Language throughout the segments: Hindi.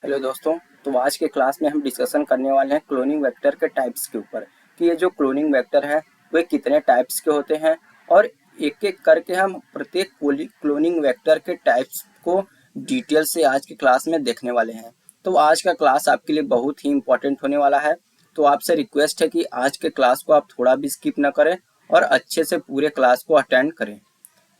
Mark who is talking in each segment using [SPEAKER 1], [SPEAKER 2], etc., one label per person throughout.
[SPEAKER 1] हेलो दोस्तों। तो आज के क्लास में हम डिस्कशन करने वाले हैं क्लोनिंग वेक्टर के टाइप्स के ऊपर कि ये जो क्लोनिंग वेक्टर है वे कितने टाइप्स के होते हैं और एक एक करके हम प्रत्येक क्लोनिंग वेक्टर के टाइप्स को डिटेल से आज के क्लास में देखने वाले हैं। तो आज का क्लास आपके लिए बहुत ही इंपॉर्टेंट होने वाला है। तो आपसे रिक्वेस्ट है कि आज के क्लास को आप थोड़ा भी स्किप ना करें और अच्छे से पूरे क्लास को अटेंड करें।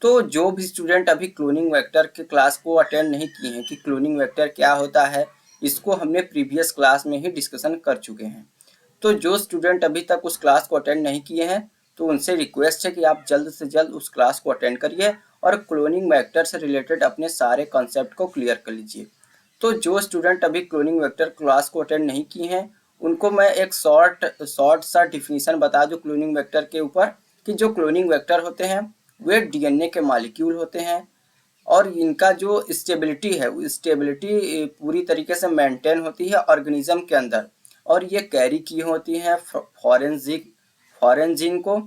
[SPEAKER 1] तो जो भी स्टूडेंट अभी क्लोनिंग वेक्टर के क्लास को अटेंड नहीं किए हैं कि क्लोनिंग वेक्टर क्या होता है, इसको हमने प्रीवियस क्लास में ही डिस्कशन कर चुके हैं। तो जो स्टूडेंट अभी तक उस क्लास को अटेंड नहीं किए हैं तो उनसे रिक्वेस्ट है कि आप जल्द से जल्द उस क्लास को अटेंड करिए और क्लोनिंग वेक्टर से रिलेटेड अपने सारे कॉन्सेप्ट को क्लियर कर लीजिए। तो जो स्टूडेंट अभी क्लोनिंग वेक्टर क्लास को अटेंड नहीं किए हैं उनको मैं एक शॉर्ट सा डिफिनीशन बता दूं क्लोनिंग वेक्टर के ऊपर कि जो क्लोनिंग वेक्टर होते हैं वे डीएनए के मॉलिक्यूल होते हैं और इनका जो स्टेबिलिटी है वो स्टेबिलिटी पूरी तरीके से मेंटेन होती है ऑर्गेनिज्म के अंदर और ये कैरी की होती हैं फॉरेन जीन को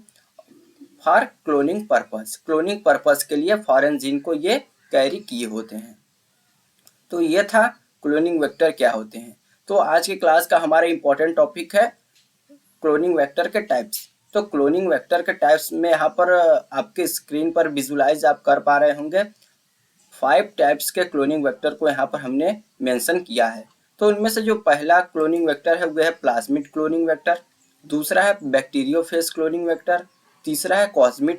[SPEAKER 1] फॉर क्लोनिंग पर्पस के लिए फॉरेन जीन को ये कैरी किए होते हैं। तो ये था क्लोनिंग वेक्टर क्या होते हैं। तो आज की क्लास का हमारा इंपॉर्टेंट टॉपिक है क्लोनिंग वेक्टर के टाइप्स। तो क्लोनिंग वेक्टर के टाइप्स में यहाँ पर आपके स्क्रीन पर विजुलाइज आप कर पा रहे होंगे 5 टाइप्स के क्लोनिंग वेक्टर को यहाँ पर हमने मेंशन किया है। तो उनमें से जो पहला क्लोनिंग वेक्टर है वह है प्लाज्मिड क्लोनिंग वेक्टर, दूसरा है बैक्टीरियोफेज क्लोनिंग वेक्टर, तीसरा है कॉस्मिड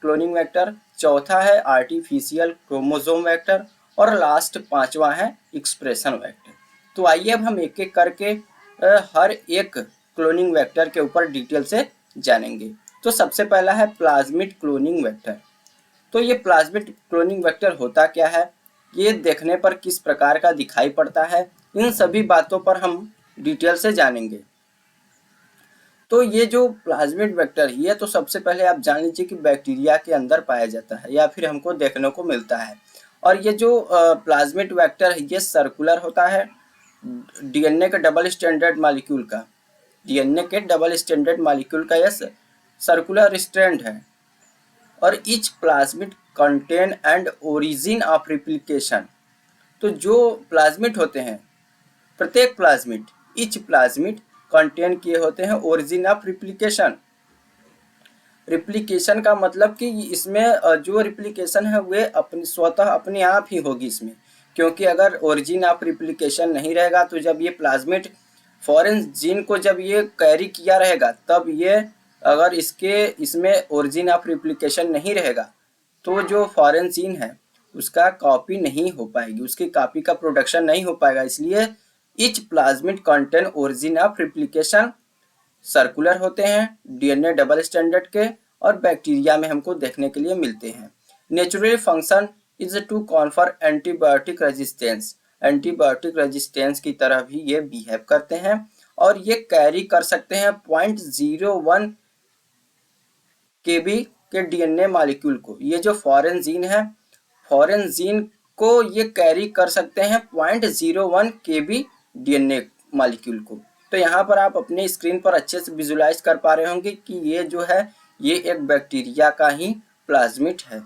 [SPEAKER 1] क्लोनिंग वेक्टर, चौथा है आर्टिफिशियल क्रोमोसोम वेक्टर और लास्ट पांचवा है एक्सप्रेशन वेक्टर। तो आइए अब हम एक एक करके हर एक क्लोनिंग वेक्टर के ऊपर डिटेल से जानेंगे। तो सबसे पहला है प्लाज्मिड क्लोनिंग वेक्टर। तो ये प्लाज्मिड क्लोनिंग वेक्टर होता क्या है, ये देखने पर किस प्रकार का दिखाई पड़ता है, इन सभी बातों पर हम डिटेल से जानेंगे। तो ये जो प्लाज्मिड वेक्टर है ये तो सबसे पहले आप जान लीजिए कि बैक्टीरिया के अंदर पाया जाता है या फिर हमको देखने को मिलता है। और ये जो प्लाज्मिड वेक्टर है ये सर्कुलर होता है डीएनए के डबल स्टैंडर्ड मॉलिक्यूल का यह सर्कुलर स्ट्रैंड है और each plasmid contain and origin of replication. तो जो प्लाज्मिड होते हैं प्रत्येक प्लाज्मिड ईच प्लाज्मिड कंटेन किए होते हैं ओरिजिन ऑफ रिप्लिकेशन का मतलब कि इसमें जो रिप्लिकेशन है वे स्वतः अपने आप ही होगी इसमें, क्योंकि अगर ओरिजिन ऑफ रिप्लिकेशन नहीं रहेगा तो जब ये प्लाज्मिड फॉरेन जीन को जब ये कैरी किया रहेगा तब ये अगर इसमें ओरिजिन ऑफ रिप्लिकेशन नहीं रहेगा तो जो फॉरेन जीन है उसका कॉपी नहीं हो पाएगी, उसकी कॉपी का प्रोडक्शन नहीं हो पाएगा। इसलिए each plasmid contain origin of replication circular होते हैं डीएनए डबल स्टैंडर्ड के और बैक्टीरिया में हमको देखने के लिए मिलते हैं। Natural function is to confer antibiotic resistance की तरह भी ये बिहेव करते हैं और ये कैरी कर सकते हैं 0.01 केबी के डीएनए मॉलिक्यूल को। ये जो फॉरेन जीन को ये कैरी कर सकते हैं 0.01 केबी डीएनए मॉलिक्यूल को। तो यहाँ पर आप अपने स्क्रीन पर अच्छे से विजुलाइज कर पा रहे होंगे कि ये जो है ये एक बैक्टीरिया का ही प्लाज्मिड है।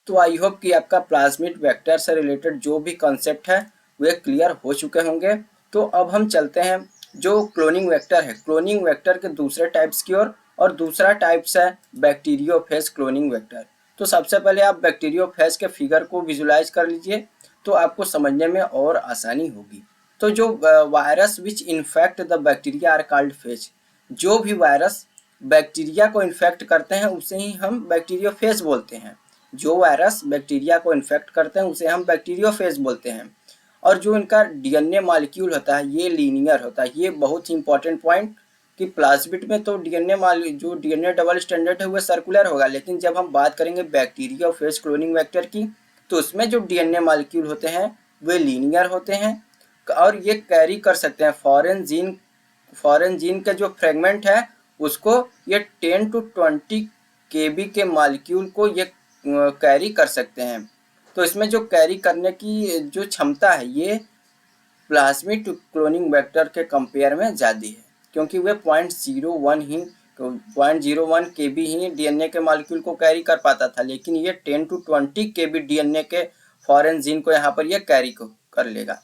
[SPEAKER 1] तो आई होप कि आपका प्लाज्मिड वेक्टर से रिलेटेड जो भी कॉन्सेप्ट है वे क्लियर हो चुके होंगे। तो अब हम चलते हैं जो क्लोनिंग वेक्टर है क्लोनिंग वेक्टर के दूसरे टाइप्स की ओर और दूसरा टाइप्स है बैक्टीरियोफेज क्लोनिंग वेक्टर। तो सबसे पहले आप बैक्टीरियोफेज के फिगर को विजुलाइज कर लीजिए तो आपको समझने में और आसानी होगी। तो जो virus which infect the bacteria are called phage. जो भी वायरस बैक्टीरिया को इन्फेक्ट करते हैं उसे ही हम बैक्टीरियोफेज बोलते हैं। जो वायरस बैक्टीरिया को इन्फेक्ट करते हैं उसे हम बैक्टीरियोफेज बोलते हैं। और जो इनका डीएनए मॉलिक्यूल होता है ये लीनियर होता है। ये बहुत ही इंपॉर्टेंट पॉइंट कि प्लाज्मिड में तो जो डीएनए डबल स्टैंडर्ड है वो सर्कुलर होगा, लेकिन जब हम बात करेंगे बैक्टीरियोफेज क्लोनिंग वेक्टर की तो उसमें जो डीएनए मॉलिक्यूल होते हैं वे लीनियर होते हैं और ये कैरी कर सकते हैं फॉरेन जीन का जो फ्रेगमेंट है उसको ये 10 to 20 केबी के मॉलिक्यूल को ये कैरी कर सकते हैं। तो इसमें जो कैरी करने की जो क्षमता है ये प्लाज्मिड क्लोनिंग वेक्टर के कंपेयर में ज़्यादा है, क्योंकि वे 0.01 केबी ही डीएनए के मॉलिक्यूल को कैरी कर पाता था, लेकिन ये 10 to 20 केबी डीएनए के फॉरेन जीन को यहाँ पर ये कैरी कर लेगा।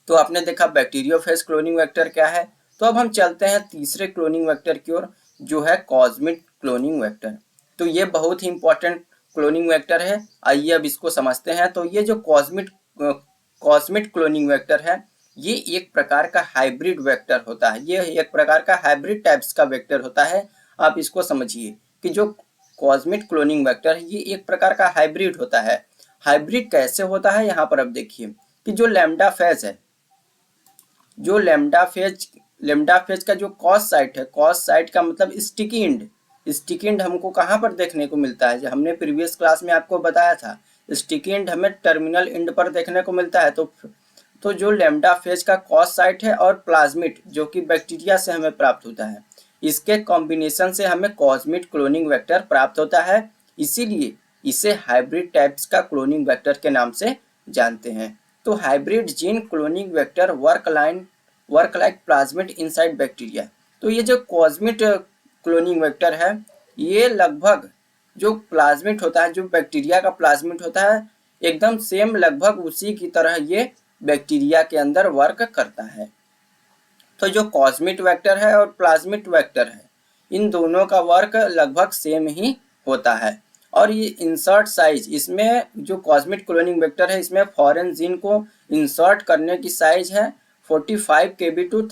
[SPEAKER 1] तो आपने देखा बैक्टीरियोफेज क्लोनिंग वेक्टर क्या है। तो अब हम चलते हैं तीसरे क्लोनिंग वेक्टर की ओर, जो है कॉस्मिक क्लोनिंग वेक्टर। तो ये बहुत ही इंपॉर्टेंट क्लोनिंग वेक्टर है। आइए अब इसको समझते हैं। तो ये जो कॉस्मिक क्लोनिंग वेक्टर है, ये एक प्रकार का हाइब्रिड वेक्टर होता है। ये एक प्रकार का हाइब्रिड टाइप्स का वेक्टर होता है। आप इसको समझिए कि जो कॉस्मिक क्लोनिंग वेक्टर है, ये एक प्रकार का हाइब्रिड होता है। हाइब्रिड कैसे होता है, यहाँ पर अब देखिए कि जो लैम्डा फेज है, जो लेमडा फेज का जो कॉस साइट है, कॉस साइट का मतलब स्टिकी एंड। स्टिकी एंड हमको कहाँ पर देखने को मिलता है, जो हमने प्रीवियस क्लास में आपको बताया था, स्टिकी एंड हमें टर्मिनल एंड पर देखने को मिलता है। तो जो लेमडा फेज का कॉस साइट है और प्लाज्मिड जो कि बैक्टीरिया से हमें प्राप्त होता है, इसके कॉम्बिनेशन से हमें कॉस्मिक क्लोनिंग वेक्टर प्राप्त होता है। इसीलिए इसे हाइब्रिड टाइप्स का क्लोनिंग वेक्टर के नाम से जानते हैं। तो hybrid gene cloning vector work like plasmid inside bacteria. तो ये जो कॉस्मिक क्लोनिंग वेक्टर है, ये लगभग जो प्लाज्मिड होता है, जो बैक्टीरिया का प्लाज्मिड होता है, एकदम सेम लगभग उसी की तरह ये बैक्टीरिया के अंदर वर्क करता है। तो जो कॉस्मिक वेक्टर है और प्लाज्मिड वेक्टर है, इन दोनों का वर्क लगभग सेम ही होता है। और ये इंसर्ट साइज, इसमें जो कॉस्मिक क्लोनिंग वेक्टर है, इसमें फॉरेन जीन को इंसर्ट करने की साइज है 45 kb टू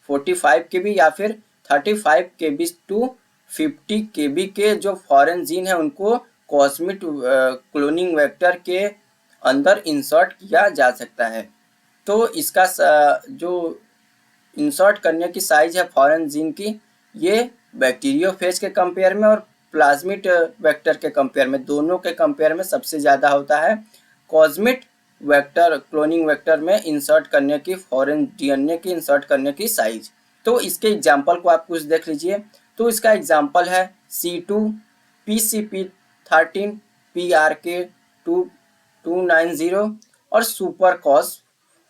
[SPEAKER 1] 45 kb या फिर 35 kb टू 50 kb के जो फॉरेन जीन है, उनको कॉस्मिक क्लोनिंग वेक्टर के अंदर इंसर्ट किया जा सकता है। तो इसका जो इंसर्ट करने की साइज है फॉरेन जीन की, ये बैक्टीरियोफेज के कंपेयर में और प्लाज्मिड वेक्टर के कंपेयर में, दोनों के कंपेयर में सबसे ज़्यादा होता है। कॉस्मिक वेक्टर क्लोनिंग वेक्टर में इंसर्ट करने की, फॉरेन डीएनए की इंसर्ट करने की साइज। तो इसके एग्जाम्पल को आप कुछ देख लीजिए। तो इसका एग्जाम्पल है C2, PCP13, PRK290 और सुपर कॉस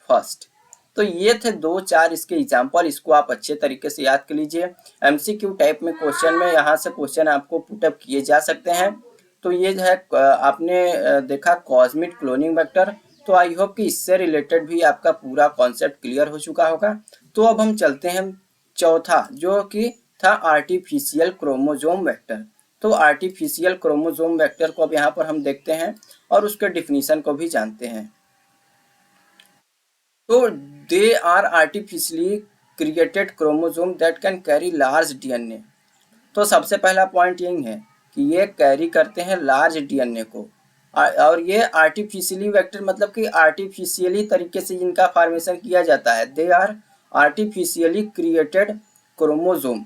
[SPEAKER 1] फर्स्ट। तो ये थे 2-4 इसके एग्जाम्पल, इसको आप अच्छे तरीके से याद कर लीजिए। MCQ टाइप में क्वेश्चन में यहाँ से क्वेश्चन आपको पुटअप किए जा सकते हैं। तो ये है आपने देखा कॉस्मिक क्लोनिंग वेक्टर। तो आई होप कि इससे रिलेटेड भी आपका पूरा कॉन्सेप्ट क्लियर हो चुका होगा। तो अब हम चलते हैं चौथा, जो कि था आर्टिफिशियल क्रोमोजोम वेक्टर। तो आर्टिफिशियल क्रोमोजोम वेक्टर को अब यहाँ पर हम देखते हैं और उसके डिफिनीशन को भी जानते हैं। तो they are artificially created chromosome that can carry large DNA. तो सबसे पहला पॉइंट यही है कि ये कैरी करते हैं लार्ज डीएनए को। और ये आर्टिफिशियली वेक्टर मतलब कि आर्टिफिशियली तरीके से इनका फॉर्मेशन किया जाता है। They are artificially created chromosome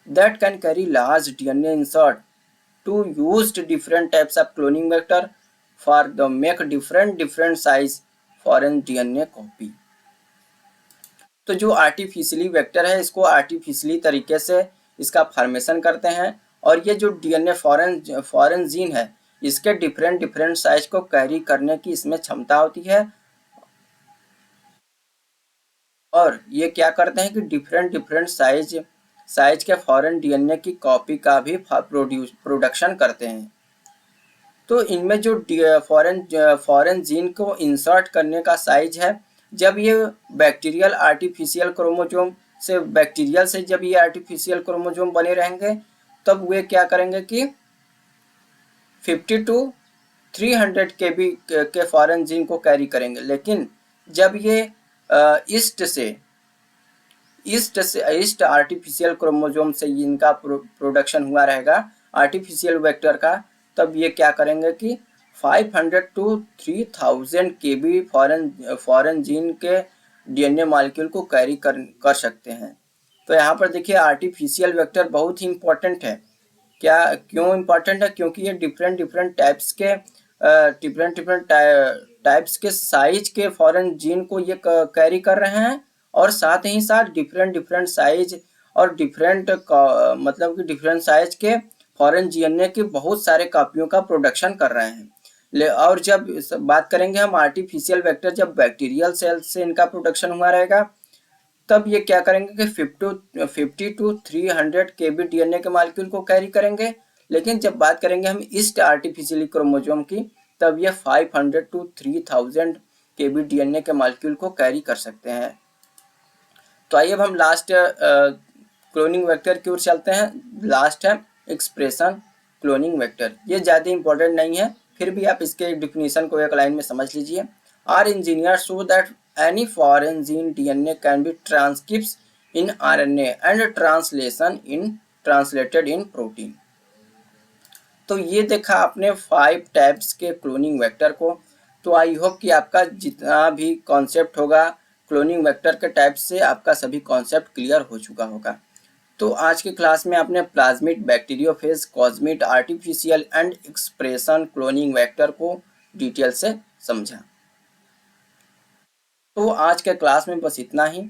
[SPEAKER 1] that can carry large DNA insert to used different types of cloning vector for the make different size foreign DNA copy. तो जो आर्टिफिशियली वेक्टर है, इसको आर्टिफिशियली तरीके से इसका फॉर्मेशन करते हैं। और ये जो डीएनए फॉरेन जीन है, इसके डिफरेंट साइज को कैरी करने की इसमें क्षमता होती है। और ये क्या करते हैं कि डिफरेंट साइज के फॉरेन डीएनए की कॉपी का भी प्रोडक्शन करते हैं। तो इनमें जो फॉरेन जीन को इंसर्ट करने का साइज है, जब ये बैक्टीरियल आर्टिफिशियल क्रोमोजोम से जब ये आर्टिफिशियल क्रोमोजोम बने रहेंगे, तब वे क्या करेंगे कि 50 टू 300 kb के फॉरेन जीन को कैरी करेंगे। लेकिन जब ये ईस्ट आर्टिफिशियल क्रोमोजोम से इनका प्रोडक्शन हुआ रहेगा आर्टिफिशियल वेक्टर का, तब ये क्या करेंगे कि 500 टू 3000 kb फॉरेन जीन के डीएनए मॉलिक्यूल को कैरी कर सकते हैं। तो यहाँ पर देखिए आर्टिफिशियल वेक्टर बहुत ही इंपॉर्टेंट है। क्यों इम्पॉर्टेंट है? क्योंकि ये डिफरेंट टाइप्स के साइज के फॉरेन जीन को ये कैरी कर रहे हैं, और साथ ही साथ डिफरेंट साइज और मतलब कि डिफरेंट साइज के फॉरेन डीएनए की बहुत सारे कॉपियों का प्रोडक्शन कर रहे हैं। और जब बात करेंगे हम आर्टिफिशियल वेक्टर, जब बैक्टीरियल सेल से इनका प्रोडक्शन हुआ रहेगा, तब ये क्या करेंगे कि 50 टू 300 kb डीएनए के मॉलिक्यूल को कैरी करेंगे। लेकिन जब बात करेंगे हम ईस्ट आर्टिफिशियली क्रोमोजोम की, तब ये 500 to 3000 kb DNA के मॉलिक्यूल को कैरी कर सकते हैं। तो आइए अब हम लास्ट क्लोनिंग वेक्टर की ओर चलते हैं। लास्ट है एक्सप्रेशन क्लोनिंग वेक्टर। ये ज़्यादा इंपॉर्टेंट नहीं है, फिर भी आप इसके डिफिनीशन को एक लाइन में समझ लीजिए। Are engineer show that any foreign gene DNA can be transcript in RNA and translation in translated in protein. तो ये देखा आपने 5 टाइप्स के क्लोनिंग वेक्टर को। तो आई होप कि आपका जितना भी कॉन्सेप्ट होगा क्लोनिंग वेक्टर के टाइप से आपका सभी कॉन्सेप्ट क्लियर हो चुका होगा। तो आज की क्लास में आपने plasmid, bacteriophage, cosmid, artificial and expression cloning vector को डिटेल से समझा। तो आज के क्लास में बस इतना ही।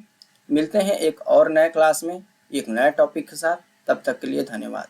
[SPEAKER 1] मिलते हैं एक और नए क्लास में एक नए टॉपिक के साथ। तब तक के लिए धन्यवाद।